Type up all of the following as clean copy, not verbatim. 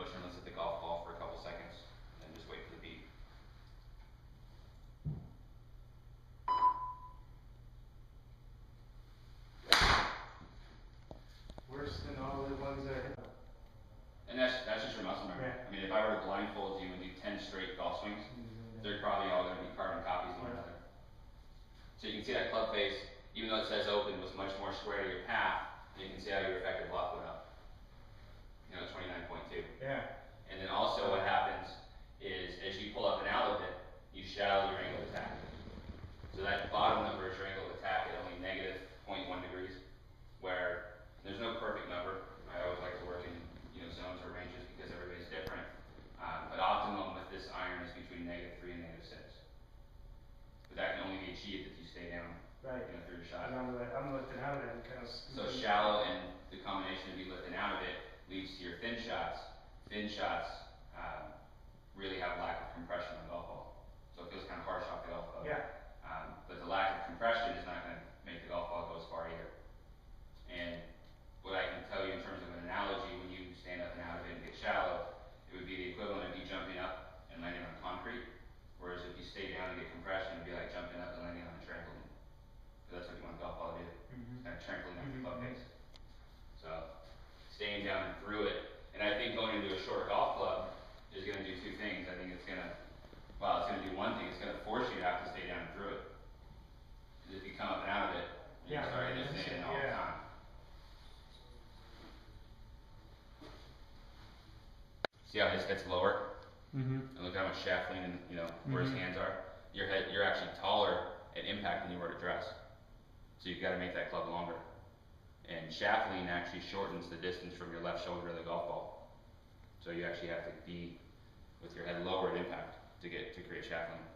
motionless at the golf ball for a couple seconds, and just wait for the beat. Worse than all the ones that are. And that's just your muscle memory. Yeah. I mean, if I were to blindfold you and do 10 straight golf swings, they're probably all going to be carbon copies of one another. So you can see that club face, even though it says open, was much more square to your path, and you can see how your effective loft went up. You know, 29.2. Yeah. And then also what happens is, as you pull up and out of it, you shallow your angle of attack. So that bottom number is your angle of attack at only negative 0.1 degrees, where there's no perfect number. I always like to work in zones or ranges because everybody's different. But optimum with this iron is between -3 and -6. But that can only be achieved if you stay down through your shot. I'm lifting out of it and kind of. So shallow and the combination of you lifting out of it leads to your thin shots. Thin shots really have a lack of compression on the golf ball. So it feels kind of harsh off the golf club. Yeah. But the lack of compression is not going to make the golf ball go as far either. And what I can tell you in terms of an analogy, when you stand up and out of it and get shallow, it would be the equivalent of you jumping up and landing on concrete. Whereas if you stay down and get compression, it'd be like jumping up and landing on a trampoline. So that's what you want a golf ball to do. Kind of trampoline off the club face. So staying down and through it. And I think going into a short golf club is going to do two things. I think it's going to, well, it's going to do one thing. It's going to force you to have to stay down and through it. Because if you come up and out of it, you're starting to stay in all the time. See how his head's lower? And look how much shaft lean and where his hands are. Your head, you're actually taller at impact than you were at dress. So you've got to make that club longer. And shaft lean actually shortens the distance from your left shoulder to the golf ball. So you actually have to be with your head lower at impact to create shaft lean.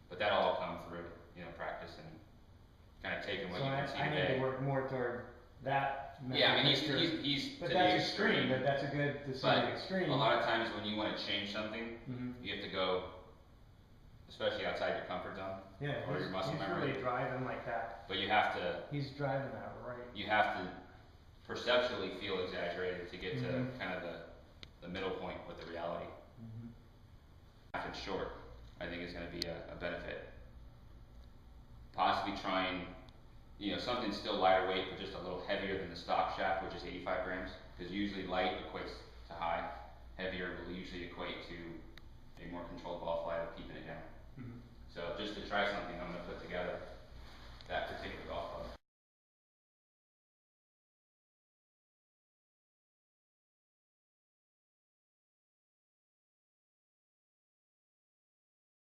But that'll all come through practice and kind of taking what you can see I today. need to work more toward that. Yeah, I mean he's but to that's the extreme. But that's a good extreme. A lot of times when you want to change something, you have to go, especially outside your comfort zone or your muscle memory. He's really driving like that. But you have to. He's driving that right. You have to perceptually feel exaggerated to get to kind of the middle point with the reality. If it's short, I think is going to be a benefit. Possibly trying. Something still lighter weight, but just a little heavier than the stock shaft, which is 85 grams. Because usually light equates to high. Heavier will usually equate to a more controlled ball flight of keeping it down. So just to try something, I'm going to put together that particular golf club.